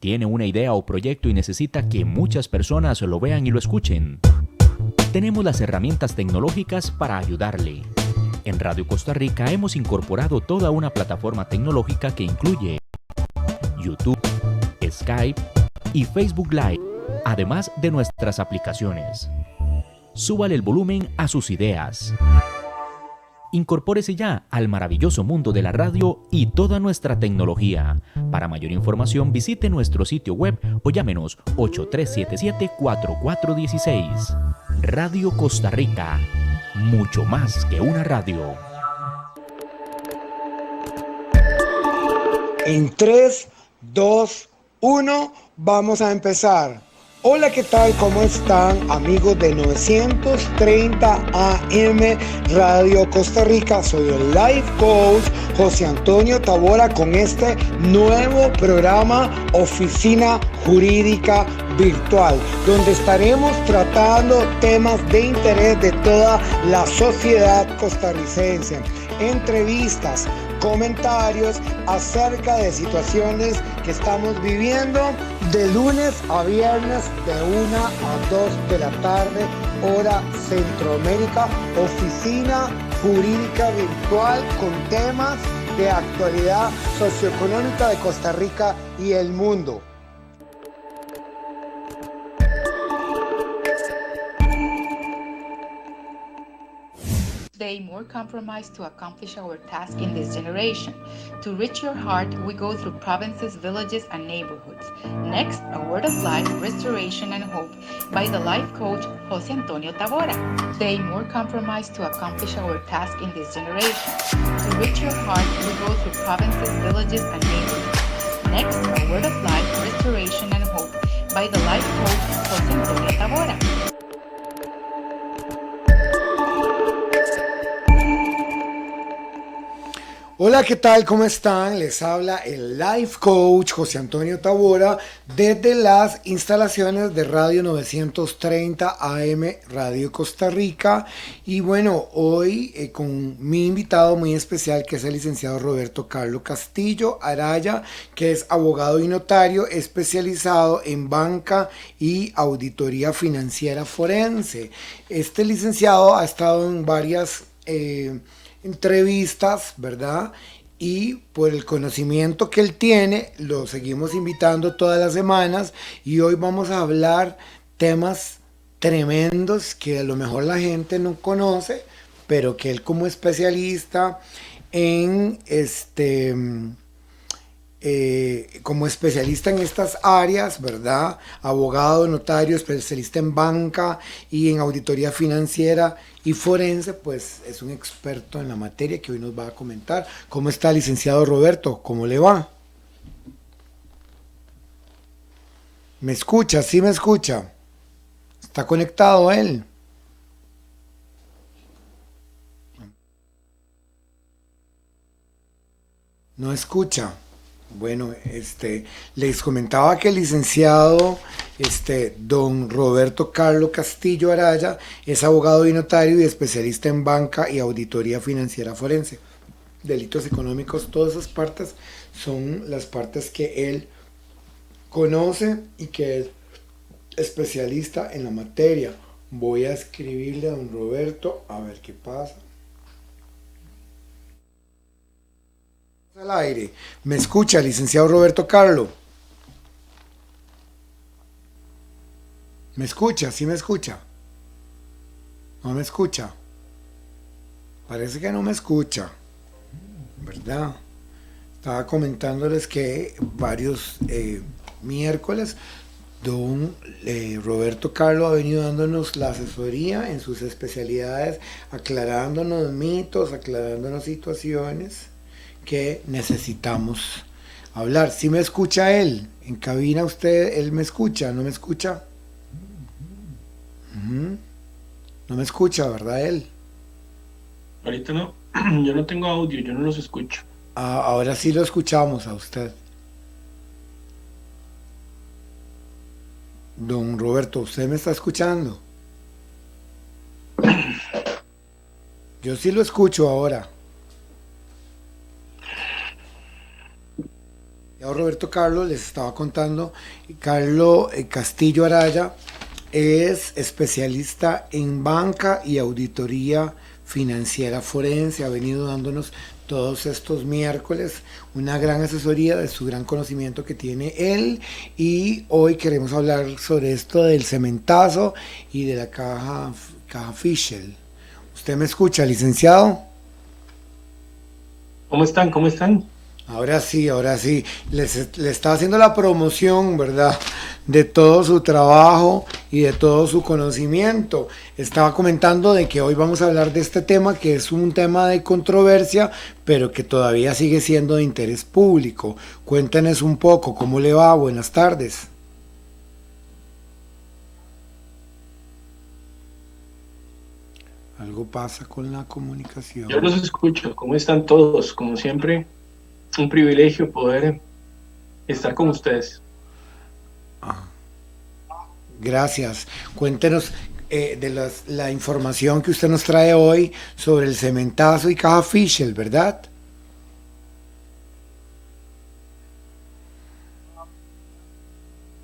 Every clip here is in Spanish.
¿Tiene una idea o proyecto y necesita que muchas personas lo vean y lo escuchen? Tenemos las herramientas tecnológicas para ayudarle. En Radio Costa Rica hemos incorporado toda una plataforma tecnológica que incluye YouTube, Skype y Facebook Live, además de nuestras aplicaciones. Súbale el volumen a sus ideas. Incorpórese ya al maravilloso mundo de la radio y toda nuestra tecnología. Para mayor información visite nuestro sitio web o llámenos 8377-4416. Radio Costa Rica, mucho más que una radio. En 3, 2, 1, vamos a empezar. Hola, ¿qué tal? ¿Cómo están, amigos de 930 AM Radio Costa Rica? Soy el Life Coach José Antonio Tabora con este nuevo programa Oficina Jurídica Virtual, donde estaremos tratando temas de interés de toda la sociedad costarricense, entrevistas, comentarios acerca de situaciones que estamos viviendo de lunes a viernes de 1 a 2 de la tarde, hora Centroamérica, Oficina Jurídica Virtual con temas de actualidad socioeconómica de Costa Rica y el mundo. Today, more compromise to accomplish our task in this generation. To reach your heart, we go through provinces, villages, and neighborhoods. Next, a word of life, restoration, and hope by the life coach, José Antonio Tabora. Today, more compromise to accomplish our task in this generation. To reach your heart, we go through provinces, villages, and neighborhoods. Next, a word of life, restoration, and hope by the life coach, José Antonio Tabora. Hola, ¿qué tal? ¿Cómo están? Les habla el Life Coach José Antonio Tabora desde las instalaciones de Radio 930 AM Radio Costa Rica. Y bueno, hoy con mi invitado muy especial, que es el licenciado Roberto Carlos Castillo Araya, que es abogado y notario especializado en banca y auditoría financiera forense. Este licenciado ha estado en varias entrevistas, ¿verdad? Y por el conocimiento que él tiene, lo seguimos invitando todas las semanas y hoy vamos a hablar temas tremendos que a lo mejor la gente no conoce, pero que él como especialista en como especialista en estas áreas, ¿verdad? Abogado, notario, especialista en banca y en auditoría financiera y forense, pues es un experto en la materia que hoy nos va a comentar. ¿Cómo está, licenciado Roberto? ¿Cómo le va? ¿Me escucha? ¿Sí me escucha? ¿Está conectado él? No escucha. Bueno, les comentaba que el licenciado don Roberto Carlos Castillo Araya es abogado y notario y especialista en banca y auditoría financiera forense. Delitos económicos, todas esas partes son las partes que él conoce y que es especialista en la materia. Voy a escribirle a don Roberto a ver qué pasa. Al aire. ¿Me escucha, licenciado Roberto Carlos? ¿Me escucha? ¿Sí me escucha? ¿No me escucha? Parece que no me escucha, ¿verdad? Estaba comentándoles que varios miércoles don Roberto Carlos ha venido dándonos la asesoría en sus especialidades, aclarándonos mitos, aclarándonos situaciones que necesitamos hablar. ¿Sí me escucha él? En cabina usted, él me escucha, ¿no me escucha? No me escucha, ¿verdad él? Ahorita no, yo no tengo audio, yo no los escucho. Ahora sí lo escuchamos a usted. Don Roberto, ¿usted me está escuchando? Yo sí lo escucho ahora. Ya Roberto Carlos les estaba contando, Carlos Castillo Araya es especialista en banca y auditoría financiera forense, ha venido dándonos todos estos miércoles una gran asesoría de su gran conocimiento que tiene él, y hoy queremos hablar sobre esto del cementazo y de la caja Fisher. ¿Usted me escucha, licenciado? ¿Cómo están? ¿Cómo están? Ahora sí, le está haciendo la promoción, ¿verdad? De todo su trabajo y de todo su conocimiento. Estaba comentando de que hoy vamos a hablar de este tema, que es un tema de controversia, pero que todavía sigue siendo de interés público. Cuéntenos un poco, ¿cómo le va? Buenas tardes. Algo pasa con la comunicación. Yo los escucho. ¿Cómo están todos? Como siempre, un privilegio poder estar con ustedes. Gracias. Cuéntenos de la información que usted nos trae hoy sobre el cementazo y caja Fisher, ¿verdad?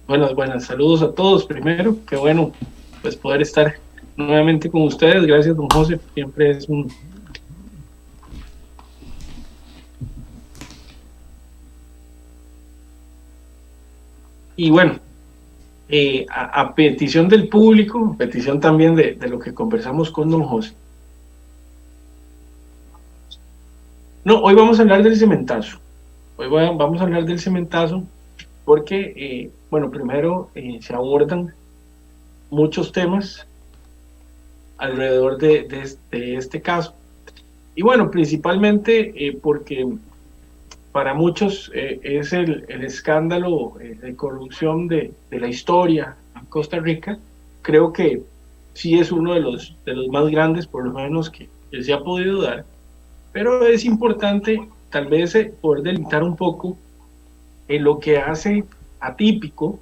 Buenas, saludos a todos primero. Qué bueno, pues poder estar nuevamente con ustedes. Gracias, don José. Siempre es un... Y bueno, a petición del público, petición también de lo que conversamos con don José. No, hoy vamos a hablar del cementazo. Vamos a hablar del cementazo porque, bueno, primero se abordan muchos temas alrededor de este caso. Y bueno, principalmente porque para muchos es el escándalo de corrupción de la historia en Costa Rica. Creo que sí es uno de los más grandes, por lo menos que se ha podido dar, pero es importante tal vez poder delimitar un poco lo que hace atípico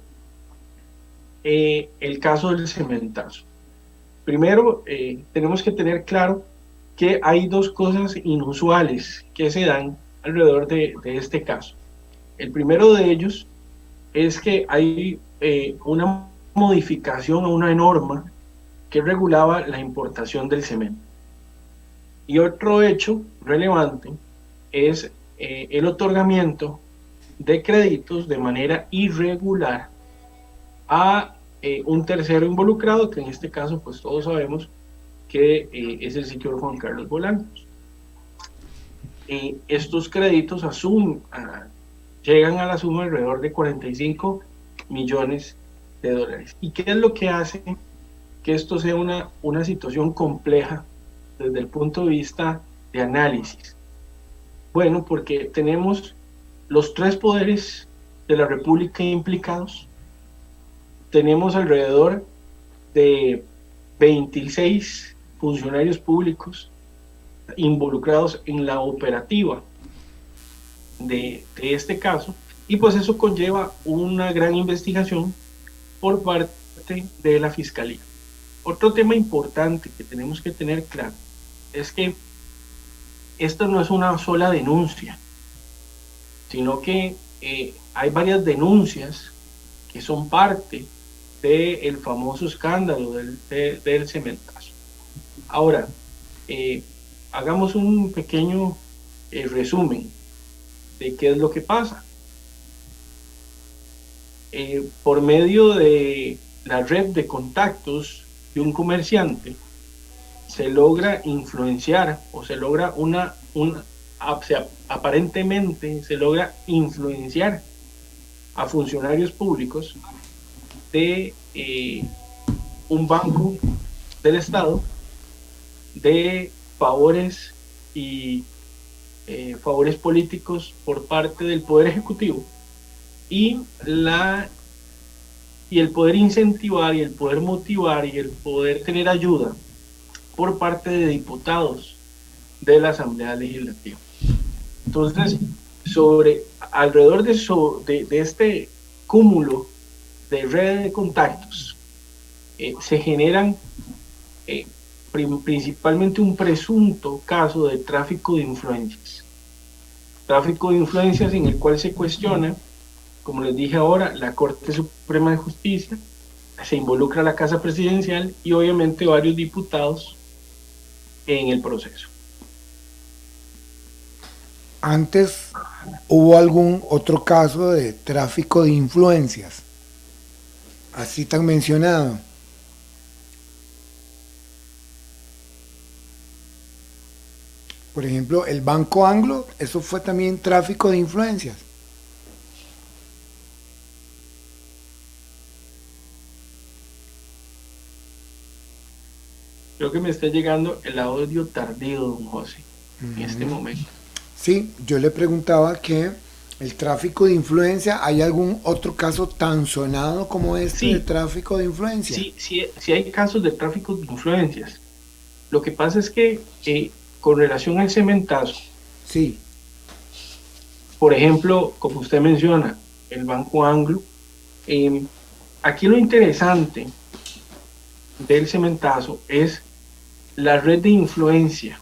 el caso del cementazo. Primero, tenemos que tener claro que hay dos cosas inusuales que se dan alrededor de este caso. El primero de ellos es que hay una modificación a una norma que regulaba la importación del cemento. Y otro hecho relevante es el otorgamiento de créditos de manera irregular a un tercero involucrado, que en este caso pues todos sabemos que es el señor Juan Carlos Bolaños. Estos créditos llegan a la suma alrededor de 45 millones de dólares. ¿Y qué es lo que hace que esto sea una situación compleja desde el punto de vista de análisis? Bueno, porque tenemos los tres poderes de la República implicados, tenemos alrededor de 26 funcionarios públicos involucrados en la operativa de este caso, y pues eso conlleva una gran investigación por parte de la Fiscalía. Otro tema importante que tenemos que tener claro es que esta no es una sola denuncia, sino que hay varias denuncias que son parte del famoso escándalo del cementazo. Ahora, hagamos un pequeño resumen de qué es lo que pasa. Por medio de la red de contactos de un comerciante, se logra influenciar, o se logra aparentemente se logra influenciar a funcionarios públicos de un banco del Estado de favores y favores políticos por parte del Poder Ejecutivo, y el poder incentivar y el poder motivar y el poder tener ayuda por parte de diputados de la Asamblea Legislativa. Entonces, alrededor de este cúmulo de redes de contactos, se generan principalmente un presunto caso de tráfico de influencias. Tráfico de influencias en el cual se cuestiona como les dije ahora, la Corte Suprema de Justicia, se involucra la Casa Presidencial y obviamente varios diputados en el proceso. Antes, ¿hubo algún otro caso de tráfico de influencias? Así tan mencionado. Por ejemplo, el Banco Anglo, eso fue también tráfico de influencias. Creo que me está llegando el audio tardío, don José, en este momento. Sí, yo le preguntaba que el tráfico de influencia, ¿hay algún otro caso tan sonado como este Sí. de tráfico de influencia? Sí hay casos de tráfico de influencias. Lo que pasa es que con relación al cementazo, Sí, por ejemplo, como usted menciona, el Banco Anglo, aquí lo interesante del cementazo es la red de influencia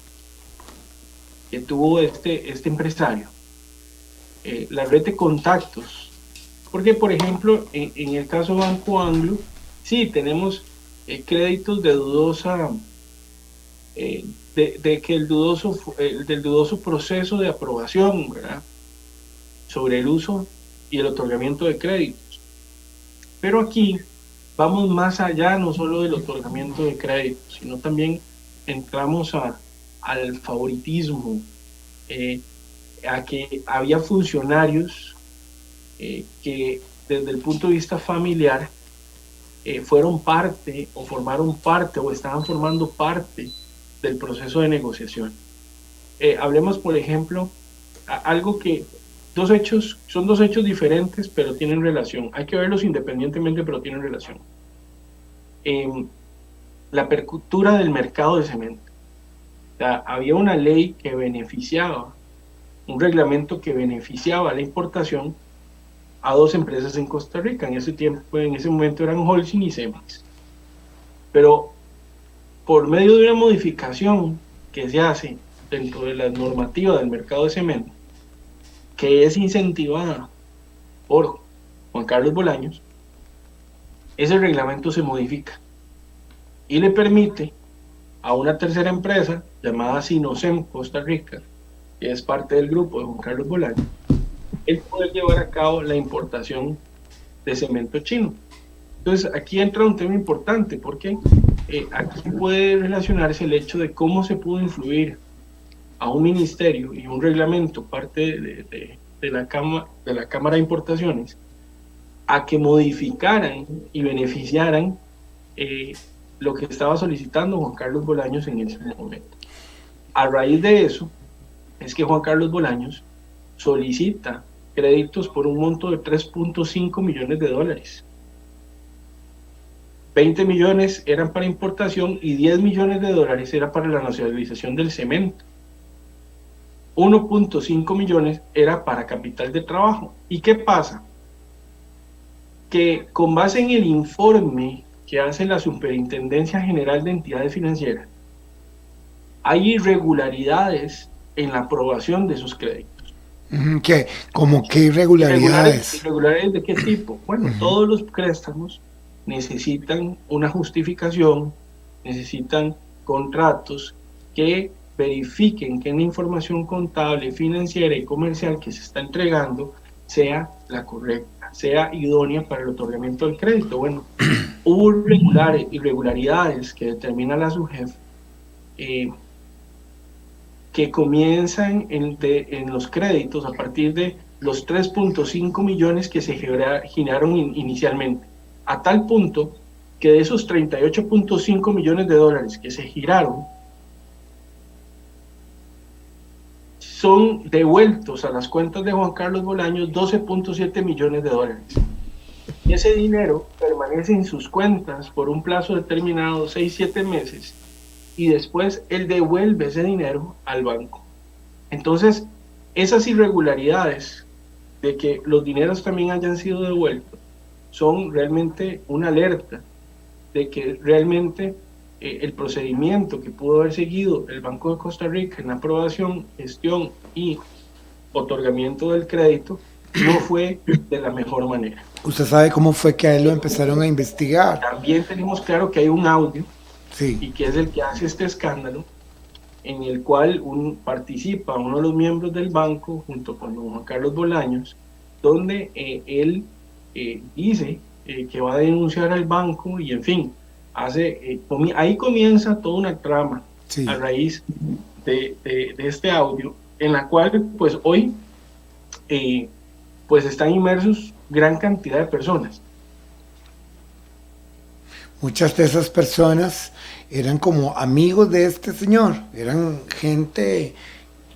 que tuvo este empresario, la red de contactos, porque por ejemplo en el caso Banco Anglo, sí tenemos créditos de dudosa, de que del dudoso proceso de aprobación, ¿verdad?, sobre el uso y el otorgamiento de créditos. Pero aquí vamos más allá, no solo del otorgamiento de créditos, sino también entramos al favoritismo, a que había funcionarios que desde el punto de vista familiar fueron parte o formaron parte o estaban formando parte del proceso de negociación. Hablemos, por ejemplo, algo que son dos hechos diferentes, pero tienen relación. Hay que verlos independientemente, pero tienen relación. La apertura del mercado de cemento. O sea, había una ley que beneficiaba, un reglamento que beneficiaba la importación a dos empresas en Costa Rica. En ese momento eran Holcim y Cemex. Pero por medio de una modificación que se hace dentro de la normativa del mercado de cemento, que es incentivada por Juan Carlos Bolaños, ese reglamento se modifica y le permite a una tercera empresa llamada Sinocem Costa Rica, que es parte del grupo de Juan Carlos Bolaños, el poder llevar a cabo la importación de cemento chino. Entonces aquí entra un tema importante, porque aquí puede relacionarse el hecho de cómo se pudo influir a un ministerio y un reglamento, parte de la Cámara de Importaciones, a que modificaran y beneficiaran lo que estaba solicitando Juan Carlos Bolaños en ese momento. A raíz de eso es que Juan Carlos Bolaños solicita créditos por un monto de 3.5 millones de dólares. 20 millones eran para importación y 10 millones de dólares era para la nacionalización del cemento. 1.5 millones era para capital de trabajo. ¿Y qué pasa? Que con base en el informe que hace la Superintendencia General de Entidades Financieras, hay irregularidades en la aprobación de esos créditos. ¿Qué? ¿Cómo qué irregularidades? ¿Irregularidades de qué tipo? Bueno, todos los préstamos necesitan una justificación, necesitan contratos que verifiquen que la información contable, financiera y comercial que se está entregando sea la correcta, sea idónea para el otorgamiento del crédito. Bueno, hubo irregularidades que determina la SUGEF, que comienzan en los créditos a partir de los 3.5 millones que se generaron inicialmente, a tal punto que de esos 38.5 millones de dólares que se giraron, son devueltos a las cuentas de Juan Carlos Bolaños 12.7 millones de dólares. Y ese dinero permanece en sus cuentas por un plazo determinado, 6-7 meses, y después él devuelve ese dinero al banco. Entonces, esas irregularidades de que los dineros también hayan sido devueltos son realmente una alerta de que realmente el procedimiento que pudo haber seguido el Banco de Costa Rica en la aprobación, gestión y otorgamiento del crédito no fue de la mejor manera. ¿Usted sabe cómo fue que a él lo empezaron a investigar? También tenemos claro que hay un audio, Sí. y que es el que hace este escándalo, en el cual participa uno de los miembros del banco junto con don Juan Carlos Bolaños, donde él dice que va a denunciar al banco y en fin, ahí comienza toda una trama, sí, a raíz de este audio, en la cual pues hoy pues están inmersos gran cantidad de personas. Muchas de esas personas eran como amigos de este señor, eran gente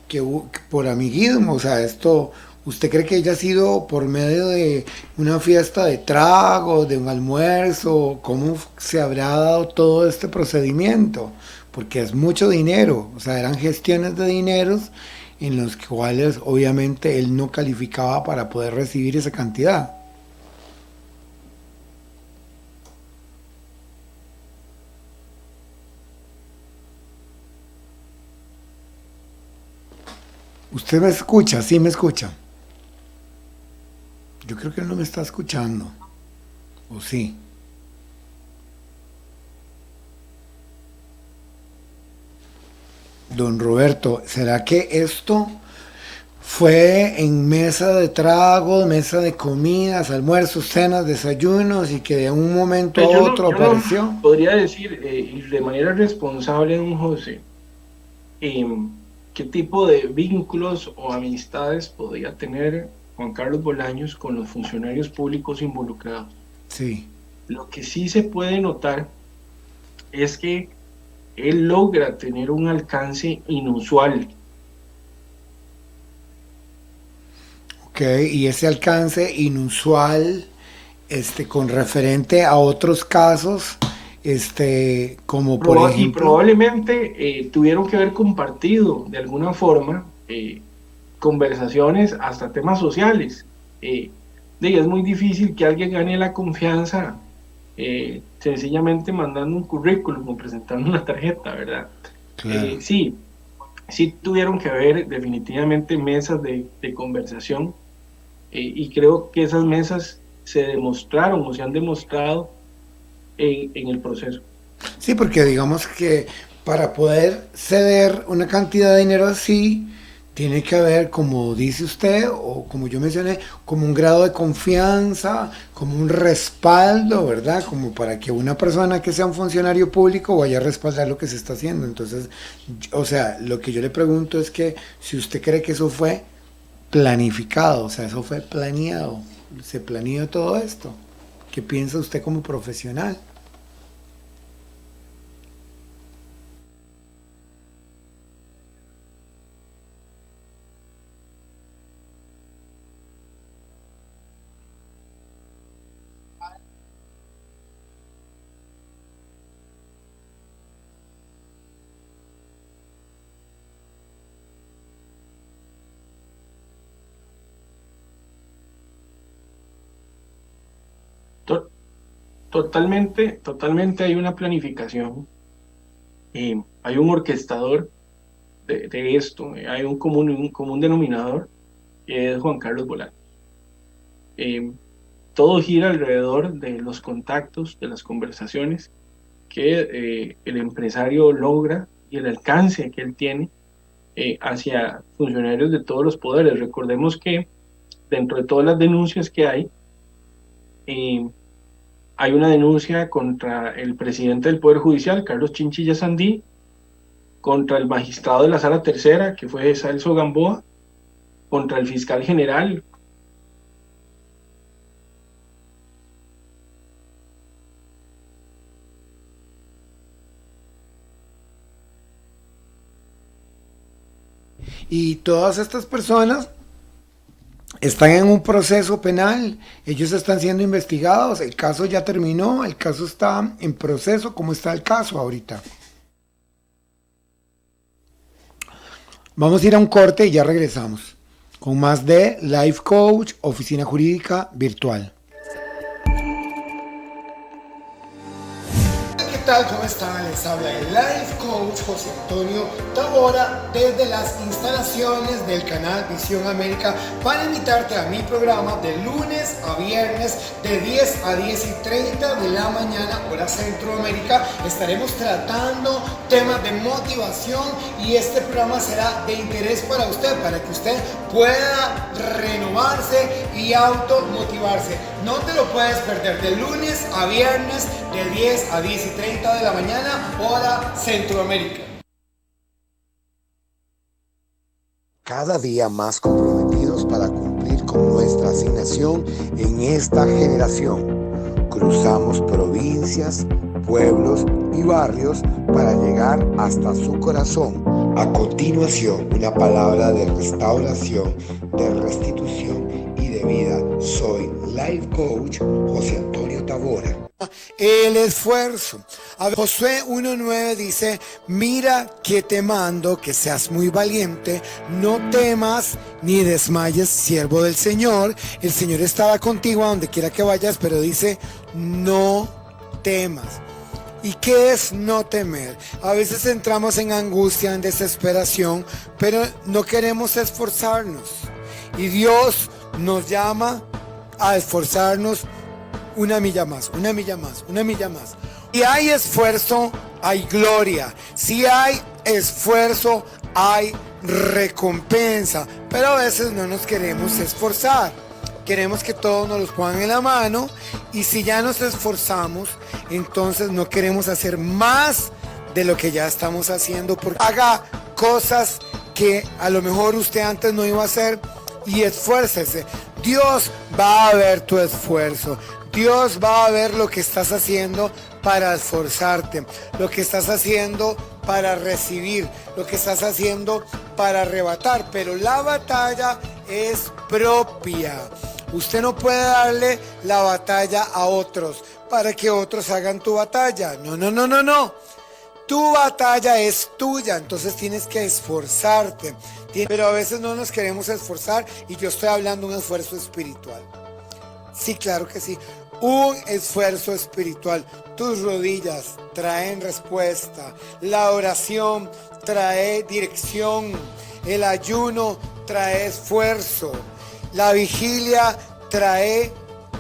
que por amiguismo, o sea, esto, ¿usted cree que haya sido por medio de una fiesta de trago, de un almuerzo? ¿Cómo se habrá dado todo este procedimiento? Porque es mucho dinero, o sea, eran gestiones de dineros en los cuales obviamente él no calificaba para poder recibir esa cantidad. ¿Usted me escucha? Sí, me escucha. Yo creo que él no me está escuchando. ¿O sí? Don Roberto, ¿será que esto fue en mesa de tragos, mesa de comidas, almuerzos, cenas, desayunos y que de un momento a otro apareció? No podría decir de manera responsable, don José, qué tipo de vínculos o amistades podría tener Juan Carlos Bolaños con los funcionarios públicos involucrados. Sí. Lo que sí se puede notar es que él logra tener un alcance inusual. Ok, y ese alcance inusual, con referente a otros casos, como por ejemplo... Y probablemente tuvieron que haber compartido de alguna forma conversaciones hasta temas sociales. Es muy difícil que alguien gane la confianza sencillamente mandando un currículum o presentando una tarjeta, ¿verdad? Claro. Sí tuvieron que haber definitivamente mesas de conversación, y creo que esas mesas se demostraron o se han demostrado en el proceso. Sí, porque digamos que para poder ceder una cantidad de dinero así, tiene que haber, como dice usted, o como yo mencioné, como un grado de confianza, como un respaldo, ¿verdad? Como para que una persona que sea un funcionario público vaya a respaldar lo que se está haciendo. Entonces, o sea, lo que yo le pregunto es que si usted cree que eso fue planificado, o sea, eso fue planeado, se planeó todo esto. ¿Qué piensa usted como profesional? Totalmente hay una planificación, hay un orquestador de esto, hay un común denominador, que es Juan Carlos Bolaños. Todo gira alrededor de los contactos, de las conversaciones que el empresario logra y el alcance que él tiene hacia funcionarios de todos los poderes. Recordemos que dentro de todas las denuncias que hay una denuncia contra el presidente del Poder Judicial, Carlos Chinchilla Sandí, contra el magistrado de la Sala Tercera, que fue Celso Gamboa, contra el fiscal general. Y todas estas personas están en un proceso penal, ellos están siendo investigados, el caso ya terminó, el caso está en proceso. ¿Cómo está el caso ahorita? Vamos a ir a un corte y ya regresamos con más de Life Coach, Oficina Jurídica Virtual. tal? ¿Cómo están? Les habla el Life Coach José Antonio Tabora desde las instalaciones del canal Visión América para invitarte a mi programa de lunes a viernes de 10 a 10:30 de la mañana, hora Centroamérica. Estaremos tratando temas de motivación y este programa será de interés para usted, para que usted pueda renovarse y automotivarse. No te lo puedes perder, de lunes a viernes de 10 a 10:30 de la mañana, hora Centroamérica. Cada día más comprometidos para cumplir con nuestra asignación en esta generación. Cruzamos provincias, pueblos y barrios para llegar hasta su corazón. A continuación, una palabra de restauración, de restitución y de vida. Soy Life Coach José Antonio Tabora. El esfuerzo. Josué 1:9 dice: mira que te mando que seas muy valiente, no temas ni desmayes, siervo del Señor. El Señor estará contigo a donde quiera que vayas, pero dice: no temas. ¿Y qué es no temer? A veces entramos en angustia, en desesperación, pero no queremos esforzarnos. Y Dios nos llama a esforzarnos una milla más, una milla más, una milla más. Si hay esfuerzo, hay gloria. Si hay esfuerzo, hay recompensa. Pero a veces no nos queremos esforzar. Queremos que todos nos los pongan en la mano. Y si ya nos esforzamos, entonces no queremos hacer más de lo que ya estamos haciendo. Porque haga cosas que a lo mejor usted antes no iba a hacer. Y esfuércese. Dios va a ver tu esfuerzo. Dios va a ver lo que estás haciendo para esforzarte, lo que estás haciendo para recibir, lo que estás haciendo para arrebatar. Pero la batalla es propia. Usted no puede darle la batalla a otros para que otros hagan tu batalla. No. Tu batalla es tuya, entonces tienes que esforzarte. Pero a veces no nos queremos esforzar y yo estoy hablando de un esfuerzo espiritual. Sí, claro que sí. Un esfuerzo espiritual. Tus rodillas traen respuesta. La oración trae dirección. El ayuno trae esfuerzo. La vigilia trae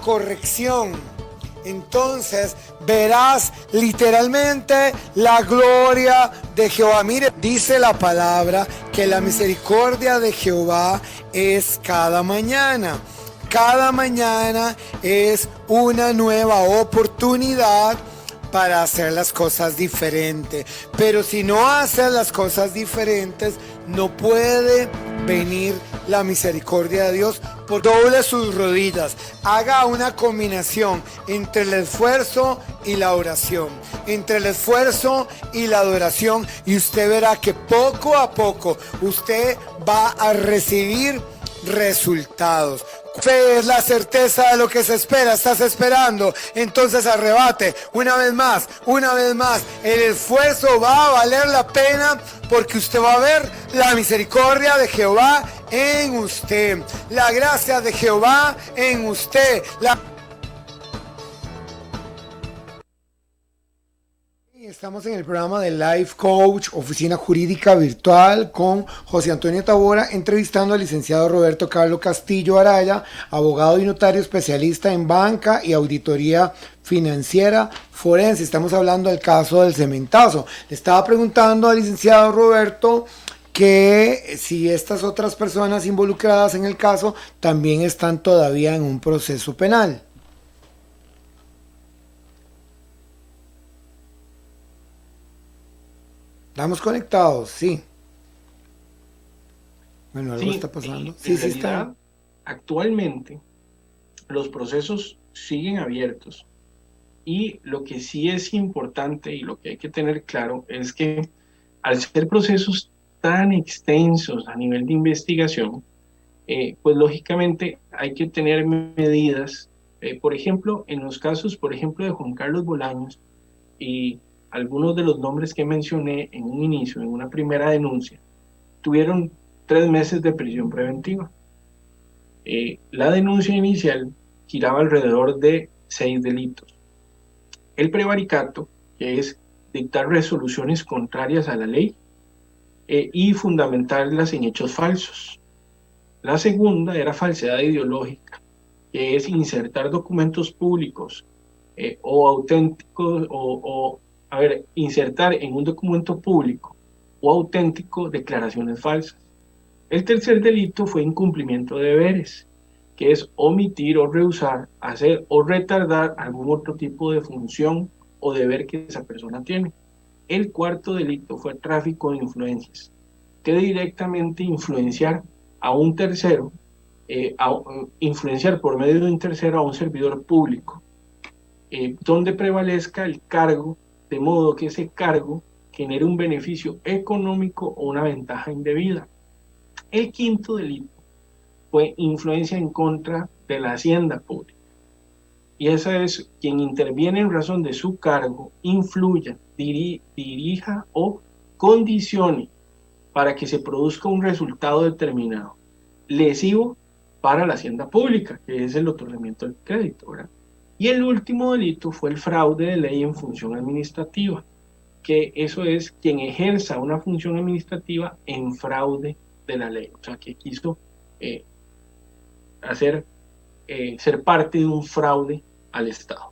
corrección. Entonces verás literalmente la gloria de Jehová. Mire, dice la palabra que la misericordia de Jehová es cada mañana. Cada mañana es una nueva oportunidad para hacer las cosas diferentes. Pero si no haces las cosas diferentes, no puede venir la misericordia de Dios. Por doble sus rodillas, haga una combinación entre el esfuerzo y la oración, entre el esfuerzo y la adoración, y usted verá que poco a poco usted va a recibir resultados. Fe es la certeza de lo que se espera. Estás esperando, entonces arrebate una vez más. El esfuerzo va a valer la pena porque usted va a ver la misericordia de Jehová en usted, la gracia de Jehová en usted. Estamos en el programa de Life Coach, Oficina Jurídica Virtual, con José Antonio Tabora, entrevistando al licenciado Roberto Carlos Castillo Araya, abogado y notario especialista en banca y auditoría financiera forense. Estamos hablando del caso del cementazo. Le estaba preguntando al licenciado Roberto que si estas otras personas involucradas en el caso también están todavía en un proceso penal. Estamos conectados, sí. Bueno, algo está pasando. Sí, está. Actualmente, los procesos siguen abiertos. Y lo que sí es importante y lo que hay que tener claro es que al ser procesos tan extensos a nivel de investigación, pues lógicamente hay que tener medidas. Por ejemplo, en los casos, por ejemplo, de Juan Carlos Bolaños y algunos de los nombres que mencioné en un inicio, en una primera denuncia, tuvieron 3 meses de prisión preventiva. La denuncia inicial giraba alrededor de 6 delitos. El prevaricato que es dictar resoluciones contrarias a la ley y fundamentarlas en hechos falsos. La segunda era falsedad ideológica, que es insertar documentos públicos o auténticos, insertar en un documento público o auténtico declaraciones falsas. El tercer delito fue incumplimiento de deberes, que es omitir o rehusar, hacer o retardar algún otro tipo de función o deber que esa persona tiene. El cuarto delito fue tráfico de influencias, que directamente influenciar a un tercero, influenciar por medio de un tercero a un servidor público, donde prevalezca el cargo, de modo que ese cargo genere un beneficio económico o una ventaja indebida. El quinto delito fue influencia en contra de la hacienda pública. Y esa es quien interviene en razón de su cargo, influya, dirija o condicione para que se produzca un resultado determinado, lesivo para la hacienda pública, que es el otorgamiento del crédito, ¿verdad? Y el último delito fue el fraude de ley en función administrativa, que eso es quien ejerza una función administrativa en fraude de la ley, o sea, que quiso ser parte de un fraude al Estado.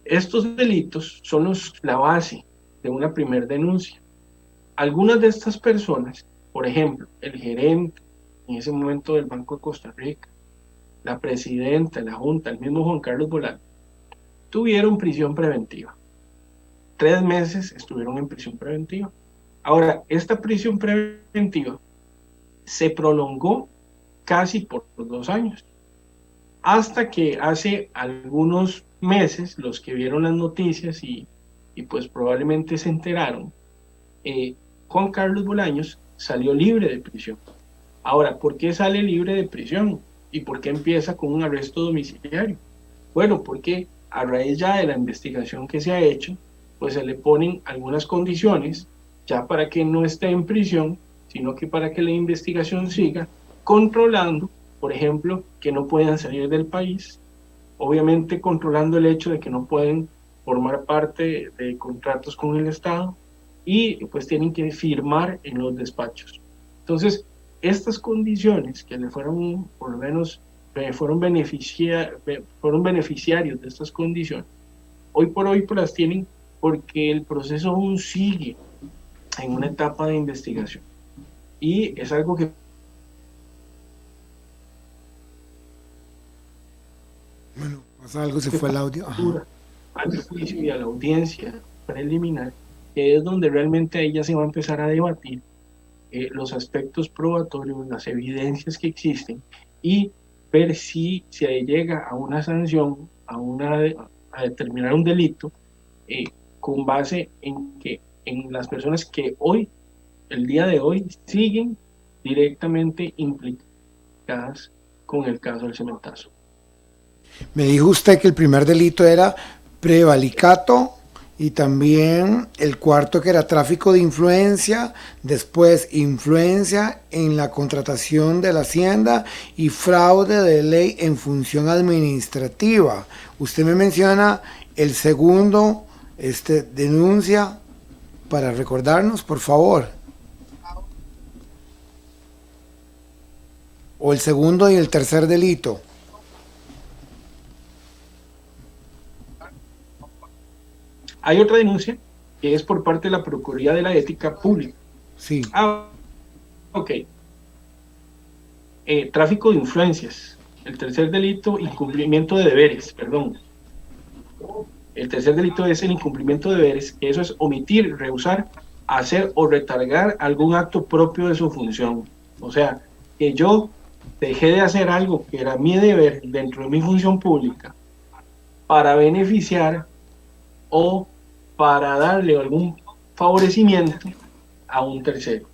Estos delitos son la base de una primera denuncia. Algunas de estas personas, por ejemplo, el gerente en ese momento del Banco de Costa Rica, la presidenta, la Junta, el mismo Juan Carlos Bolaños, tuvieron prisión preventiva. 3 meses estuvieron en prisión preventiva. Ahora, esta prisión preventiva se prolongó casi por 2 años, hasta que hace algunos meses, los que vieron las noticias y pues probablemente se enteraron, Juan Carlos Bolaños salió libre de prisión. Ahora, ¿por qué sale libre de prisión? ¿Y por qué empieza con un arresto domiciliario? Bueno, porque a raíz ya de la investigación que se ha hecho, pues se le ponen algunas condiciones ya para que no esté en prisión, sino que para que la investigación siga controlando, por ejemplo, que no puedan salir del país, obviamente controlando el hecho de que no pueden formar parte de contratos con el Estado y pues tienen que firmar en los despachos. Entonces, estas condiciones que le fueron, por lo menos, fueron beneficiarios de estas condiciones, hoy por hoy pues las tienen porque el proceso aún sigue en una etapa de investigación. Y es algo que... Bueno, pasa algo, se fue el audio. Ajá. Al juicio y a la audiencia preliminar, que es donde realmente ahí ya se va a empezar a debatir los aspectos probatorios, las evidencias que existen y ver si se llega a una sanción, a determinar un delito con base en las personas que hoy, el día de hoy, siguen directamente implicadas con el caso del cementazo. Me dijo usted que el primer delito era prevaricato y también el cuarto que era tráfico de influencia, después influencia en la contratación de la hacienda y fraude de ley en función administrativa. Usted me menciona el segundo denuncia para recordarnos, por favor. O el segundo y el tercer delito. Hay otra denuncia que es por parte de la Procuraduría de la Ética Pública. Sí. Ok. Tráfico de influencias. El tercer delito, incumplimiento de deberes, perdón. El tercer delito es el incumplimiento de deberes, que eso es omitir, rehusar, hacer o retardar algún acto propio de su función. O sea, que yo dejé de hacer algo que era mi deber dentro de mi función pública para beneficiar o para darle algún favorecimiento a un tercero.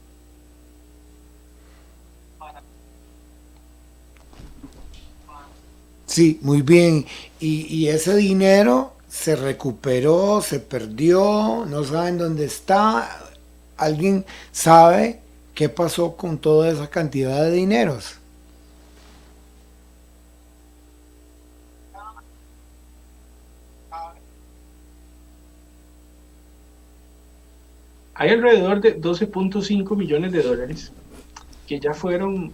Sí, muy bien. Y ese dinero se recuperó, se perdió, no saben dónde está. ¿Alguien sabe qué pasó con toda esa cantidad de dineros? Hay alrededor de 12.5 millones de dólares que ya fueron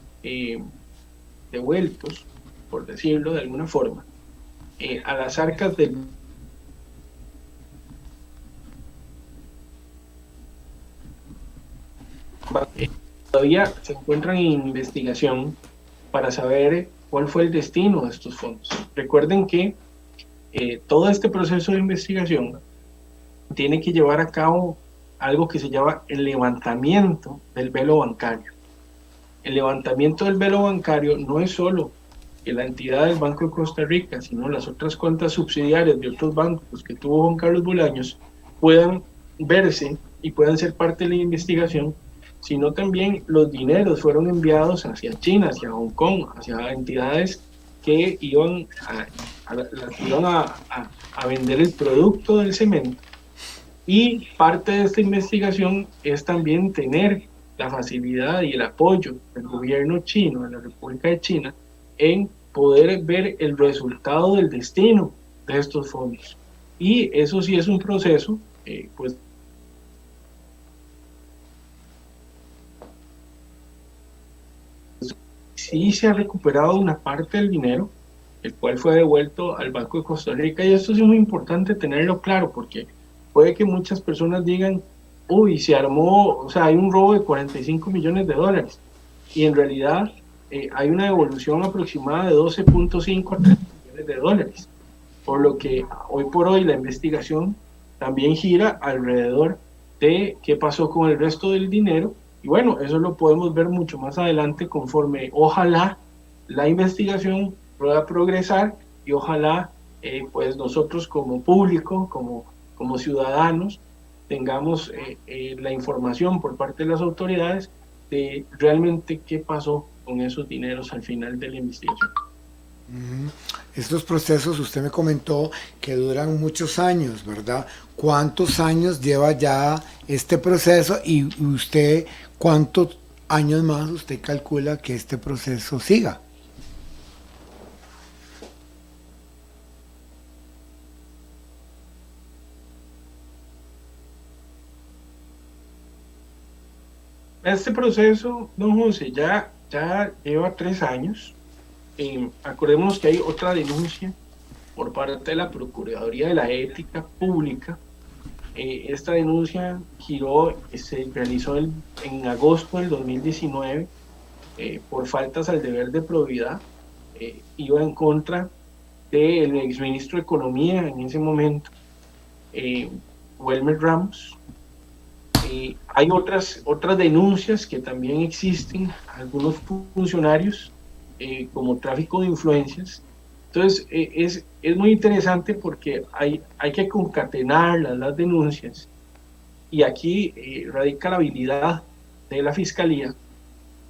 devueltos, por decirlo de alguna forma, a las arcas del todavía se encuentran en investigación para saber cuál fue el destino de estos fondos. Recuerden que todo este proceso de investigación tiene que llevar a cabo algo que se llama el levantamiento del velo bancario. El levantamiento del velo bancario no es solo que la entidad del Banco de Costa Rica, sino las otras cuentas subsidiarias de otros bancos que tuvo Juan Carlos Bolaños puedan verse y puedan ser parte de la investigación, sino también los dineros fueron enviados hacia China, hacia Hong Kong, hacia entidades que iban a vender el producto del cemento. Y parte de esta investigación es también tener la facilidad y el apoyo del gobierno chino, de la República de China, en poder ver el resultado del destino de estos fondos. Y eso sí es un proceso, pues, sí se ha recuperado una parte del dinero, el cual fue devuelto al Banco de Costa Rica, y esto es muy importante tenerlo claro, porque puede que muchas personas digan, uy, se armó, o sea, hay un robo de 45 millones de dólares, y en realidad hay una devolución aproximada de 12.5 a 30 millones de dólares, por lo que hoy por hoy la investigación también gira alrededor de qué pasó con el resto del dinero. Y bueno, eso lo podemos ver mucho más adelante conforme ojalá la investigación pueda progresar y ojalá pues nosotros como público, como ciudadanos, tengamos la información por parte de las autoridades de realmente qué pasó con esos dineros al final de la investigación. Estos procesos, usted me comentó que duran muchos años, ¿verdad? ¿Cuántos años lleva ya este proceso y usted cuántos años más usted calcula que este proceso siga? Este proceso, don José, ya lleva 3 años. Acordémonos que hay otra denuncia por parte de la Procuraduría de la Ética Pública. Esta denuncia se realizó en agosto del 2019 por faltas al deber de probidad. Iba en contra del exministro de Economía en ese momento, Wilmer Ramos. Hay otras denuncias que también existen, algunos funcionarios, como tráfico de influencias. Entonces es muy interesante porque hay que concatenar las denuncias, y aquí radica la habilidad de la Fiscalía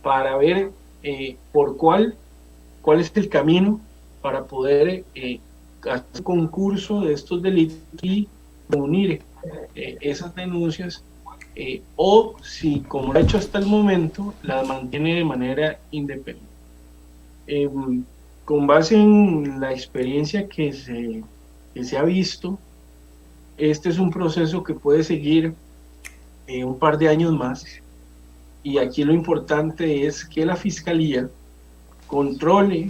para ver cuál es el camino para poder hacer concurso de estos delitos y reunir esas denuncias, o si, como lo ha hecho hasta el momento, las mantiene de manera independiente. Con base en la experiencia que se ha visto, este es un proceso que puede seguir un par de años más, y aquí lo importante es que la Fiscalía controle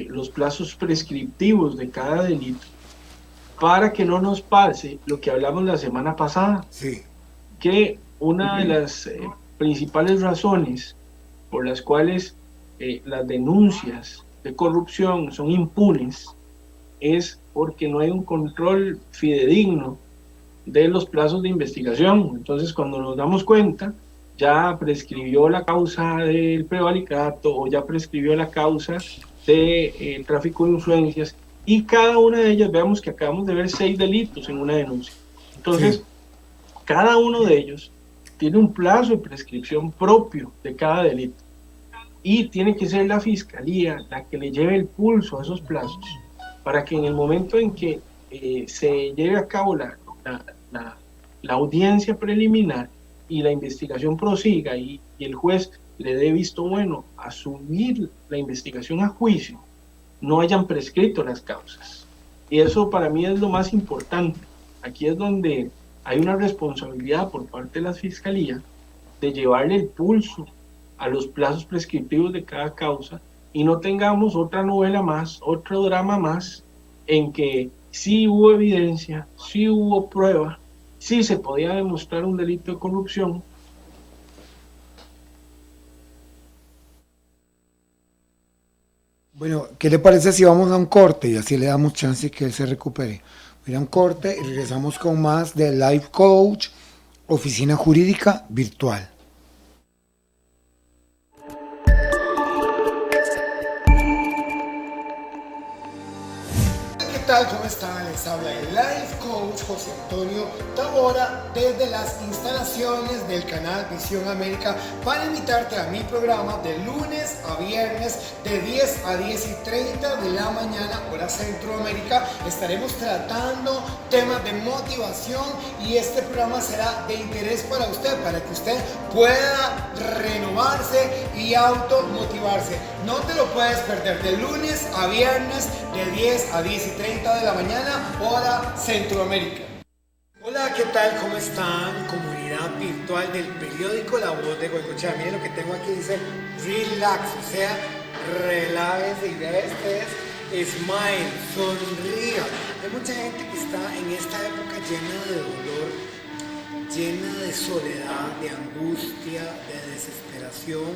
los plazos prescriptivos de cada delito para que no nos pase lo que hablamos la semana pasada, Sí. Que una de las principales razones por las cuales las denuncias de corrupción son impunes es porque no hay un control fidedigno de los plazos de investigación. Entonces, cuando nos damos cuenta, ya prescribió la causa del prevaricato o ya prescribió la causa de tráfico de influencias, y cada una de ellas, veamos que acabamos de ver 6 delitos en una denuncia. Entonces, sí, cada uno de ellos tiene un plazo de prescripción propio de cada delito, y tiene que ser la Fiscalía la que le lleve el pulso a esos plazos, para que en el momento en que se lleve a cabo la audiencia preliminar y la investigación prosiga y el juez le dé visto bueno a subir la investigación a juicio, no hayan prescrito las causas. Y eso para mí es lo más importante. Aquí es donde hay una responsabilidad por parte de la Fiscalía de llevarle el pulso a los plazos prescriptivos de cada causa y no tengamos otra novela más, otro drama más, en que sí hubo evidencia, sí hubo prueba, sí se podía demostrar un delito de corrupción. Bueno, ¿qué le parece si vamos a un corte y así le damos chance que él se recupere? Voy a un corte y regresamos con más de Life Coach, Oficina Jurídica Virtual. ¿Qué tal? ¿Cómo están? Les habla el Life Coach José Antonio Tabora desde las instalaciones del canal Visión América para invitarte a mi programa de lunes a viernes de 10 a 10:30 de la mañana, hora Centroamérica. Estaremos tratando temas de motivación y este programa será de interés para usted, para que usted pueda renovarse y automotivarse. No te lo puedes perder, de lunes a viernes de 10 a 10:30 de la mañana, hora Centroamérica. Hola, ¿qué tal? ¿Cómo están? Comunidad virtual del periódico La Voz de Goicoechea. Miren lo que tengo aquí, dice relax, o sea, relájese y vea smile, sonría. Hay mucha gente que está en esta época llena de dolor, llena de soledad, de angustia, de desesperación.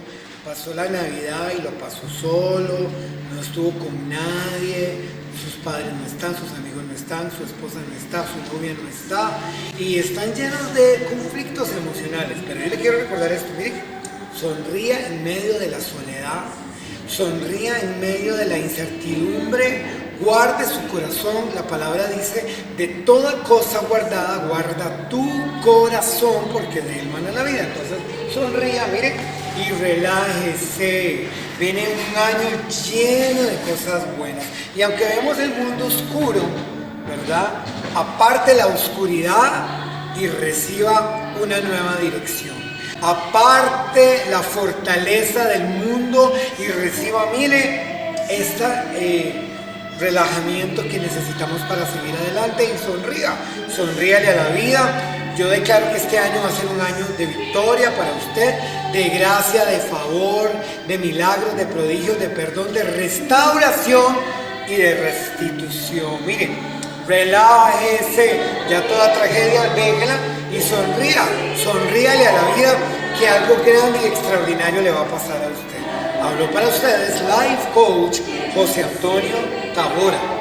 Pasó la Navidad y lo pasó solo, no estuvo con nadie, sus padres no están, sus amigos no están, su esposa no está, su novia no está, y están llenos de conflictos emocionales. Pero yo le quiero recordar esto, mire, sonría en medio de la soledad, sonría en medio de la incertidumbre, guarde su corazón. La palabra dice, de toda cosa guardada, guarda tu corazón, porque de él mana la vida. Entonces, sonría, mire, y relájese. Viene un año lleno de cosas buenas. Y aunque vemos el mundo oscuro, ¿verdad? Aparte la oscuridad y reciba una nueva dirección. Aparte la fortaleza del mundo y reciba, mire, relajamiento que necesitamos para seguir adelante, y sonríale a la vida. Yo declaro que este año va a ser un año de victoria para usted, de gracia, de favor, de milagros, de prodigios, de perdón, de restauración y de restitución. Miren, relájese, ya toda tragedia, déjela y sonríale a la vida, que algo grande y extraordinario le va a pasar a usted. Hablo para ustedes Life Coach José Antonio Tabora.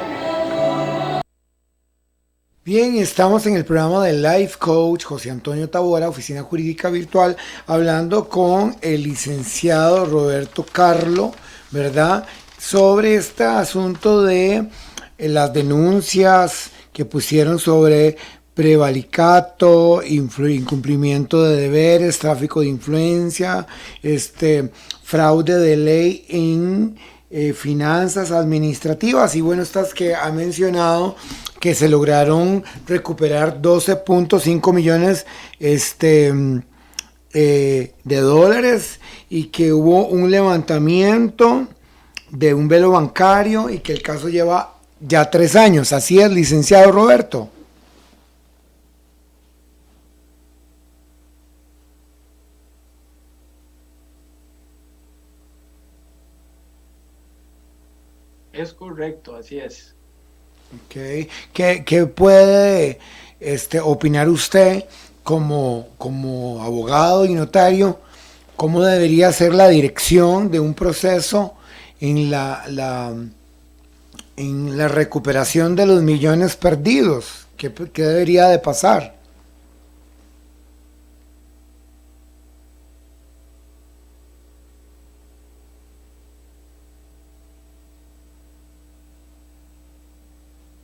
Bien, estamos en el programa de Life Coach José Antonio Tabora, Oficina Jurídica Virtual, hablando con el licenciado Roberto Carlo, ¿verdad? Sobre este asunto de las denuncias que pusieron sobre prevaricato, incumplimiento de deberes, tráfico de influencia, fraude de ley en finanzas administrativas. Y bueno, estas que ha mencionado, que se lograron recuperar 12.5 millones de dólares, y que hubo un levantamiento de un velo bancario y que el caso lleva ya 3 años. Así es, licenciado Roberto. Es correcto, así es. Okay. ¿Qué puede opinar usted como abogado y notario? ¿Cómo debería ser la dirección de un proceso en la recuperación de los millones perdidos? ¿Qué debería de pasar?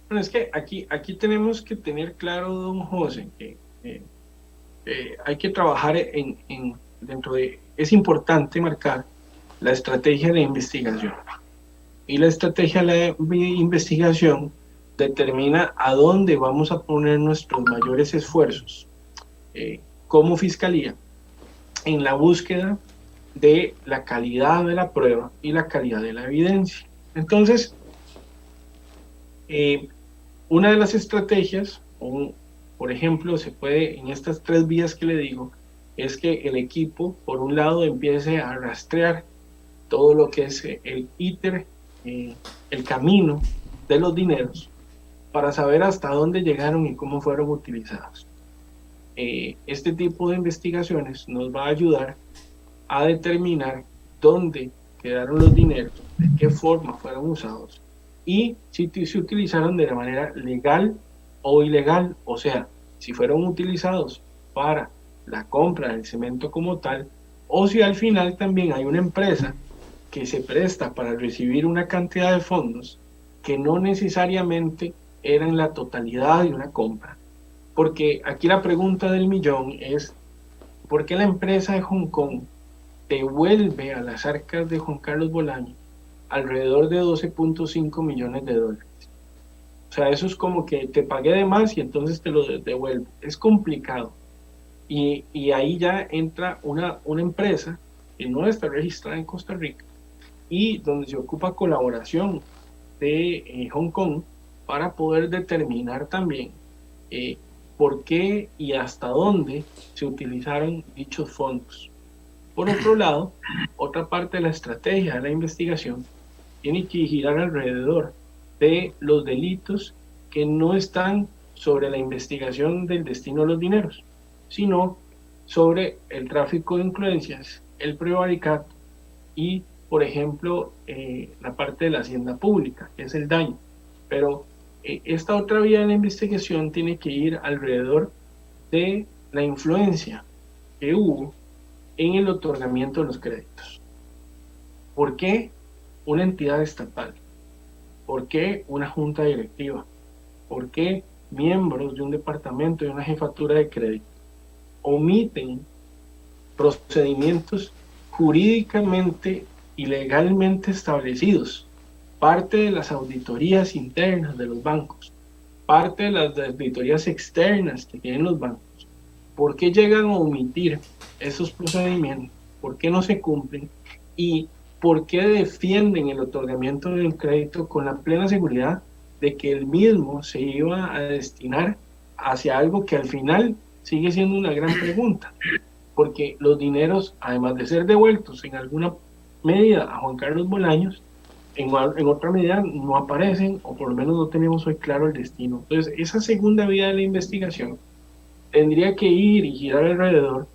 Bueno, es que aquí tenemos que tener claro, don José, que hay que trabajar dentro de... Es importante marcar la estrategia de investigación. Y la estrategia de investigación determina a dónde vamos a poner nuestros mayores esfuerzos como Fiscalía en la búsqueda de la calidad de la prueba y la calidad de la evidencia. Entonces, una de las estrategias o por ejemplo, se puede, en estas 3 vías que le digo, es que el equipo, por un lado, empiece a rastrear todo lo que es el íter, el camino de los dineros, para saber hasta dónde llegaron y cómo fueron utilizados. Este tipo de investigaciones nos va a ayudar a determinar dónde quedaron los dineros, de qué forma fueron usados y si se utilizaron de manera legal o ilegal, o sea, si fueron utilizados para la compra del cemento como tal, o si al final también hay una empresa que se presta para recibir una cantidad de fondos que no necesariamente eran la totalidad de una compra. Porque aquí la pregunta del millón es, ¿por qué la empresa de Hong Kong devuelve a las arcas de Juan Carlos Bolaños alrededor de 12.5 millones de dólares? O sea, eso es como que te pagué de más y entonces te lo devuelvo. Es complicado. Y ahí ya entra una empresa que no está registrada en Costa Rica y donde se ocupa colaboración de Hong Kong para poder determinar también por qué y hasta dónde se utilizaron dichos fondos. Por otro lado, otra parte de la estrategia de la investigación tiene que girar alrededor de los delitos que no están sobre la investigación del destino de los dineros, sino sobre el tráfico de influencias, el prevaricato y, por ejemplo, la parte de la hacienda pública, que es el daño. Pero esta otra vía de la investigación tiene que ir alrededor de la influencia que hubo en el otorgamiento de los créditos. ¿Por qué una entidad estatal? ¿Por qué una junta directiva? ¿Por qué miembros de un departamento, de una jefatura de crédito, omiten procedimientos jurídicamente y legalmente establecidos? Parte de las auditorías internas de los bancos, parte de las auditorías externas que tienen los bancos. ¿Por qué llegan a omitir esos procedimientos? ¿Por qué no se cumplen? ¿Y por qué defienden el otorgamiento del crédito con la plena seguridad de que el mismo se iba a destinar hacia algo que al final sigue siendo una gran pregunta? Porque los dineros, además de ser devueltos en alguna medida a Juan Carlos Bolaños, en otra medida no aparecen, o por lo menos no tenemos hoy claro el destino. Entonces, esa segunda vía de la investigación tendría que ir y girar alrededor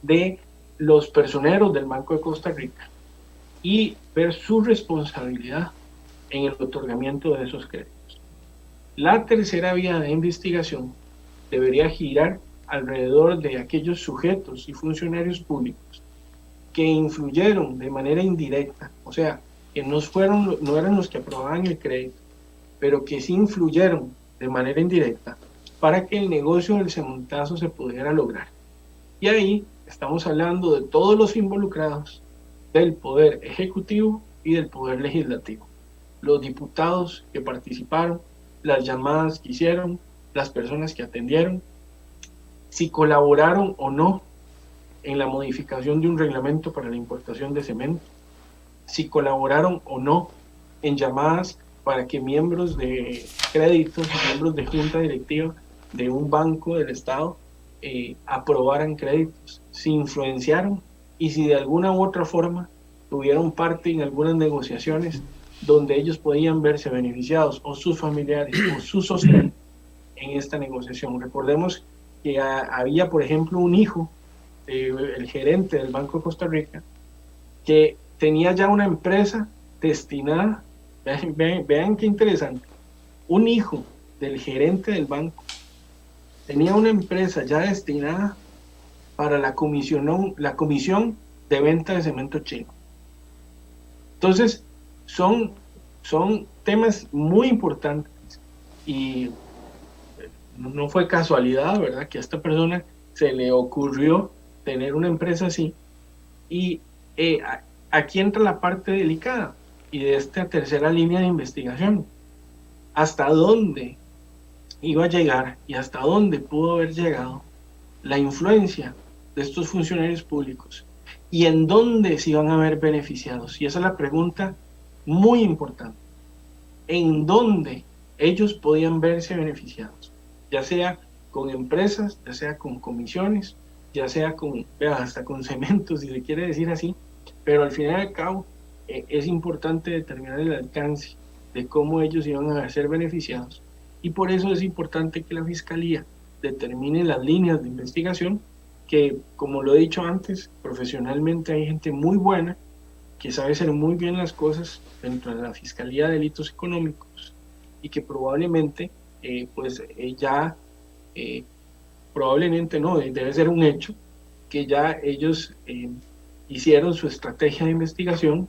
de los personeros del Banco de Costa Rica y ver su responsabilidad en el otorgamiento de esos créditos. La tercera vía de investigación debería girar alrededor de aquellos sujetos y funcionarios públicos que influyeron de manera indirecta, o sea, que no eran los que aprobaban el crédito, pero que sí influyeron de manera indirecta para que el negocio del cementazo se pudiera lograr. Y ahí estamos hablando de todos los involucrados, del poder ejecutivo y del poder legislativo. Los diputados que participaron, las llamadas que hicieron, las personas que atendieron, si colaboraron o no en la modificación de un reglamento para la importación de cemento, si colaboraron o no en llamadas para que miembros de créditos, miembros de junta directiva de un banco del Estado aprobaran créditos, si influenciaron y si de alguna u otra forma tuvieron parte en algunas negociaciones donde ellos podían verse beneficiados, o sus familiares o sus socios en esta negociación. Recordemos que había, por ejemplo, un hijo del gerente del Banco de Costa Rica que tenía ya una empresa destinada, vean qué interesante, un hijo del gerente del banco tenía una empresa ya destinada para la comisión de venta de cemento chino. Entonces, son temas muy importantes y no fue casualidad, ¿verdad?, que a esta persona se le ocurrió tener una empresa así. Y aquí entra la parte delicada y de esta tercera línea de investigación. ¿Hasta dónde iba a llegar y hasta dónde pudo haber llegado la influencia de estos funcionarios públicos? ¿Y en dónde se iban a ver beneficiados? Y esa es la pregunta muy importante. ¿En dónde ellos podían verse beneficiados? Ya sea con empresas, ya sea con comisiones, ya sea con, hasta con cementos, si se quiere decir así, pero al final y al cabo es importante determinar el alcance de cómo ellos iban a ser beneficiados, y por eso es importante que la Fiscalía determine las líneas de investigación, que como lo he dicho antes, profesionalmente hay gente muy buena que sabe hacer muy bien las cosas dentro de la Fiscalía de Delitos Económicos, y que probablemente probablemente no, debe ser un hecho que ya ellos hicieron su estrategia de investigación,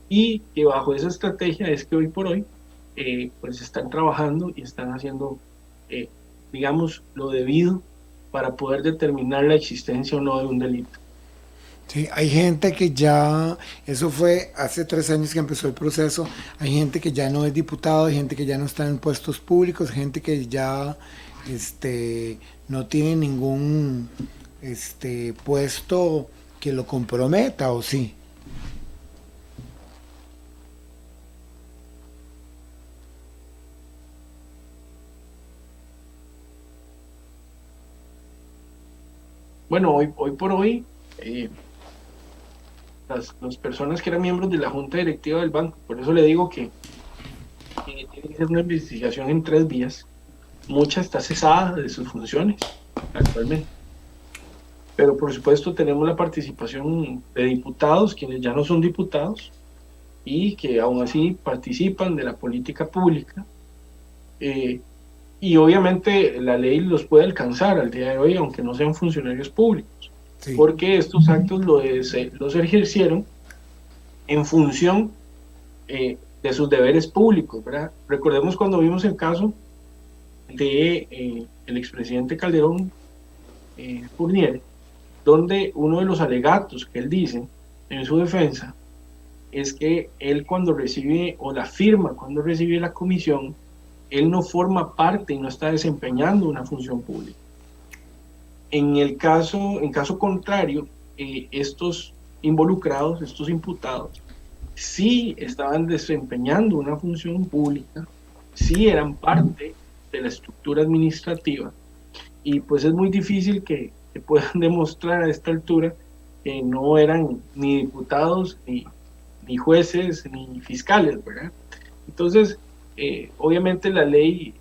y que bajo esa estrategia es que hoy por hoy pues están trabajando y están haciendo digamos lo debido para poder determinar la existencia o no de un delito. Sí, hay gente que ya, eso fue hace 3 años que empezó el proceso, hay gente que ya no es diputado, hay gente que ya no está en puestos públicos, gente que ya no tiene ningún puesto que lo comprometa, ¿o sí? Bueno, hoy por hoy las personas que eran miembros de la junta directiva del banco, por eso le digo que tiene que ser una investigación en 3 vías. Mucha está cesada de sus funciones actualmente, pero por supuesto tenemos la participación de diputados, quienes ya no son diputados y que aún así participan de la política pública, y obviamente la ley los puede alcanzar al día de hoy, aunque no sean funcionarios públicos, sí, porque estos actos los ejercieron en función de sus deberes públicos, ¿verdad? Recordemos cuando vimos el caso de el expresidente Calderón Fournier, donde uno de los alegatos que él dice en su defensa es que él cuando recibe, o la firma cuando recibe la comisión, él no forma parte y no está desempeñando una función pública. En caso contrario, estos involucrados, estos imputados, sí estaban desempeñando una función pública, sí eran parte de la estructura administrativa, y pues es muy difícil que puedan demostrar a esta altura que no eran ni diputados, ni jueces, ni fiscales, ¿verdad? Entonces, obviamente la ley,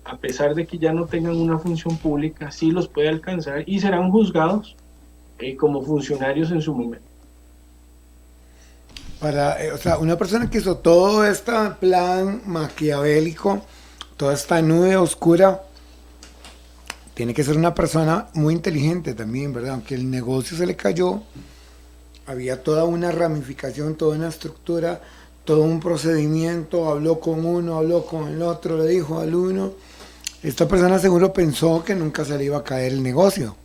a pesar de que ya no tengan una función pública, sí los puede alcanzar y serán juzgados como funcionarios en su momento. O sea, una persona que hizo todo este plan maquiavélico, toda esta nube oscura, tiene que ser una persona muy inteligente también, ¿verdad? Aunque el negocio se le cayó, había toda una ramificación, toda una estructura, todo un procedimiento, habló con uno, habló con el otro, le dijo al uno. Esta persona seguro pensó que nunca se le iba a caer el negocio.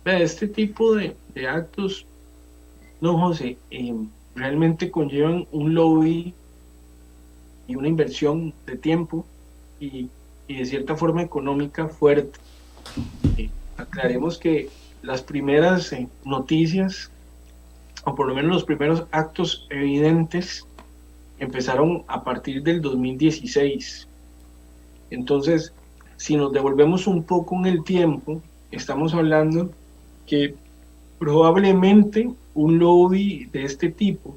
Este tipo de actos, no, José, realmente conllevan un lobby y una inversión de tiempo y de cierta forma económica fuerte. Aclaremos que las primeras noticias, o por lo menos los primeros actos evidentes, empezaron a partir del 2016. Entonces, si nos devolvemos un poco en el tiempo, estamos hablando que probablemente un lobby de este tipo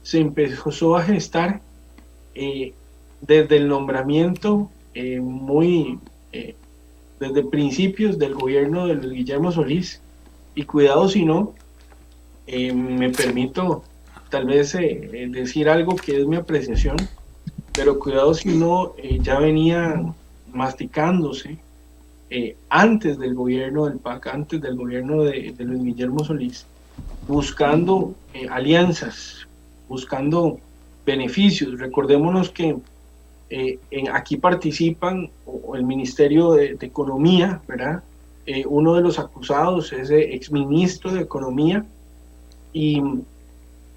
se empezó a gestar desde el nombramiento desde principios del gobierno de Luis Guillermo Solís, y cuidado si no, me permito tal vez decir algo que es mi apreciación, pero cuidado si no, ya venía masticándose antes del gobierno del PAC, antes del gobierno de Luis Guillermo Solís, buscando alianzas, buscando beneficios. Recordémonos que aquí participan el Ministerio de Economía, ¿verdad? Uno de los acusados es el exministro de Economía, y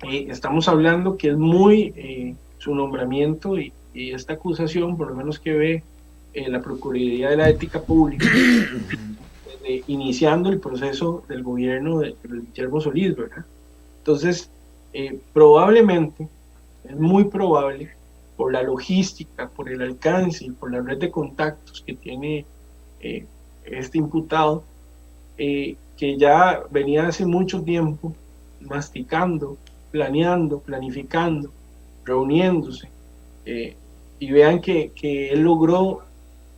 estamos hablando que es muy su nombramiento y esta acusación, por lo menos que ve la Procuraduría de la Ética Pública, iniciando el proceso del gobierno de Guillermo Solís, ¿verdad? Entonces, probablemente, es muy probable, por la logística, por el alcance y por la red de contactos que tiene este imputado, que ya venía hace mucho tiempo masticando, planeando, planificando, reuniéndose, y vean que él logró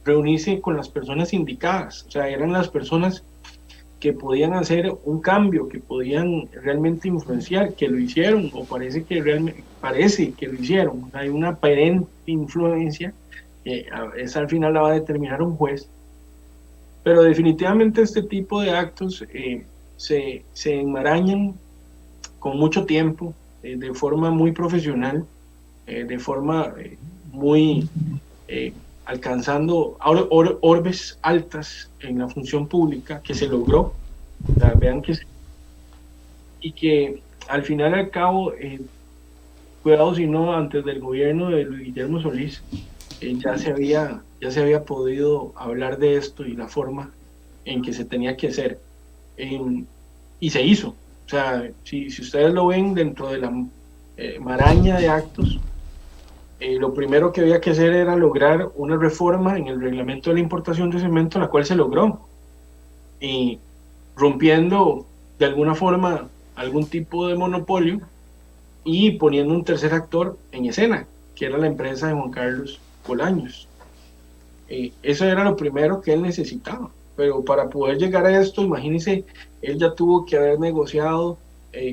reunirse con las personas indicadas, o sea, eran las personas que podían hacer un cambio, que podían realmente influenciar, que lo hicieron, o parece que lo hicieron. Hay una aparente influencia, que esa al final la va a determinar un juez, pero definitivamente este tipo de actos se enmarañan con mucho tiempo, de forma muy profesional, de forma muy alcanzando orbes altas en la función pública, que se logró, o sea, vean que y que al final y al cabo, cuidado si no, antes del gobierno de Luis Guillermo Solís, ya se había podido hablar de esto y la forma en que se tenía que hacer, y se hizo. O sea, si ustedes lo ven dentro de la maraña de actos, lo primero que había que hacer era lograr una reforma en el reglamento de la importación de cemento, la cual se logró, y rompiendo de alguna forma algún tipo de monopolio y poniendo un tercer actor en escena, que era la empresa de Juan Carlos Bolaños. Eso era lo primero que él necesitaba, pero para poder llegar a esto, imagínense, él ya tuvo que haber negociado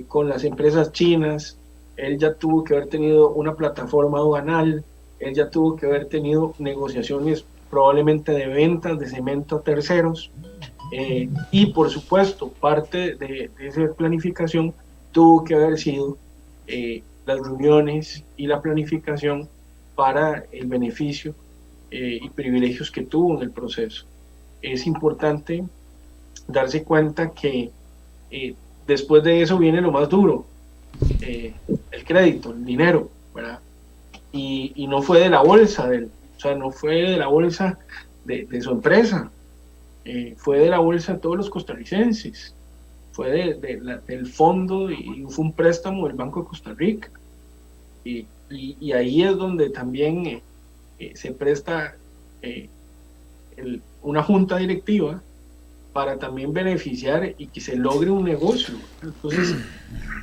con las empresas chinas, él ya tuvo que haber tenido una plataforma aduanal, él ya tuvo que haber tenido negociaciones probablemente de ventas de cemento a terceros, y por supuesto parte de esa planificación tuvo que haber sido las reuniones y la planificación para el beneficio y privilegios que tuvo en el proceso. Es importante darse cuenta que después de eso viene lo más duro, el crédito, el dinero, ¿verdad? Y no fue de la bolsa, o sea, no fue de la bolsa de su empresa, fue de la bolsa de todos los costarricenses, fue del fondo, y fue un préstamo del Banco de Costa Rica. Y ahí es donde también se presta una junta directiva para también beneficiar y que se logre un negocio. Entonces,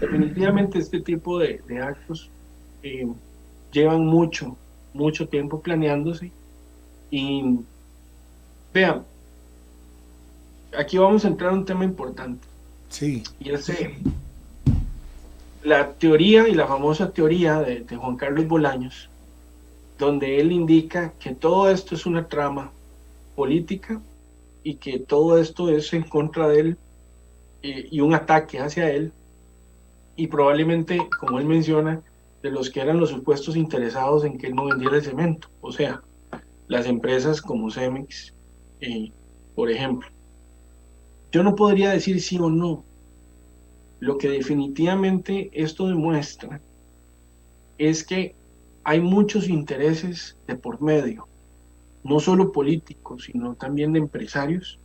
definitivamente este tipo de actos llevan mucho tiempo planeándose. Y vean, aquí vamos a entrar a un tema importante. Sí. Y es la teoría y la famosa teoría de Juan Carlos Bolaños, donde él indica que todo esto es una trama política y que todo esto es en contra de él, y un ataque hacia él, y probablemente, como él menciona, de los que eran los supuestos interesados en que él no vendiera el cemento, o sea, las empresas como Cemex, por ejemplo. Yo no podría decir sí o no. Lo que definitivamente esto demuestra es que hay muchos intereses de por medio, no solo políticos, sino también de empresarios,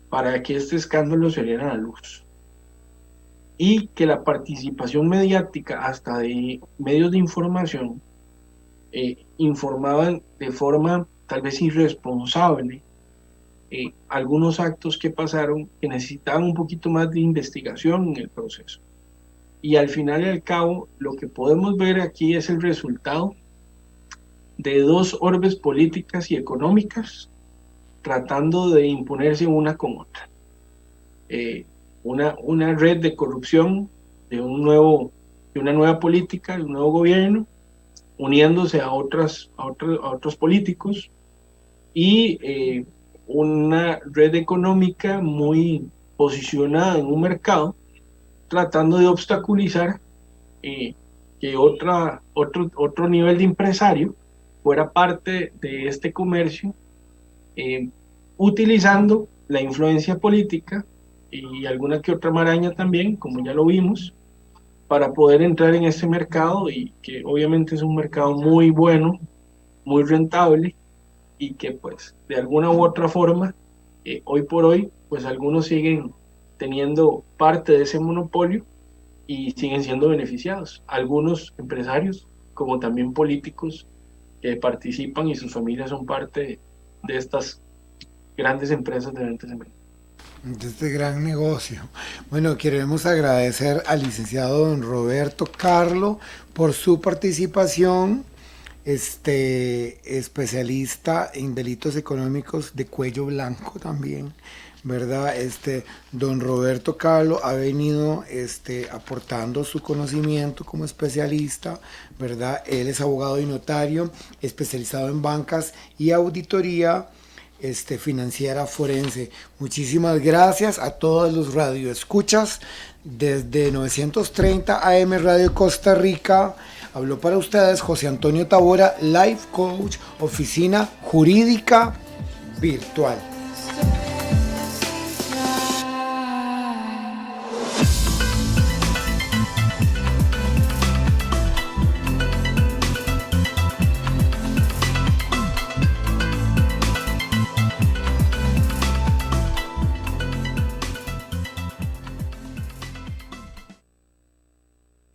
para que este escándalo se diera a la luz. Y que la participación mediática, hasta de medios de información, informaban de forma tal vez irresponsable algunos actos que pasaron, que necesitaban un poquito más de investigación en el proceso. Y al final y al cabo, lo que podemos ver aquí es el resultado de dos orbes políticas y económicas tratando de imponerse una con otra. Una red de corrupción de una nueva política, de un nuevo gobierno, uniéndose a otros políticos, y una red económica muy posicionada en un mercado, tratando de obstaculizar que otro nivel de empresario fuera parte de este comercio, utilizando la influencia política y alguna que otra maraña también, como ya lo vimos, para poder entrar en este mercado, y que obviamente es un mercado muy bueno, muy rentable, y que pues de alguna u otra forma Hoy por hoy, pues algunos siguen teniendo parte de ese monopolio y siguen siendo beneficiados. Algunos empresarios, como también políticos, que participan y sus familias son parte de estas grandes empresas de ventas en línea. De este gran negocio. Bueno, queremos agradecer al licenciado don Roberto Carlo por su participación, especialista en delitos económicos de cuello blanco también, ¿verdad? Don Roberto Carlo ha venido aportando su conocimiento como especialista, ¿verdad? Él es abogado y notario, especializado en bancas y auditoría financiera forense. Muchísimas gracias a todos los radioescuchas desde 930 AM Radio Costa Rica. Habló para ustedes José Antonio Tabora, Life Coach, Oficina Jurídica Virtual.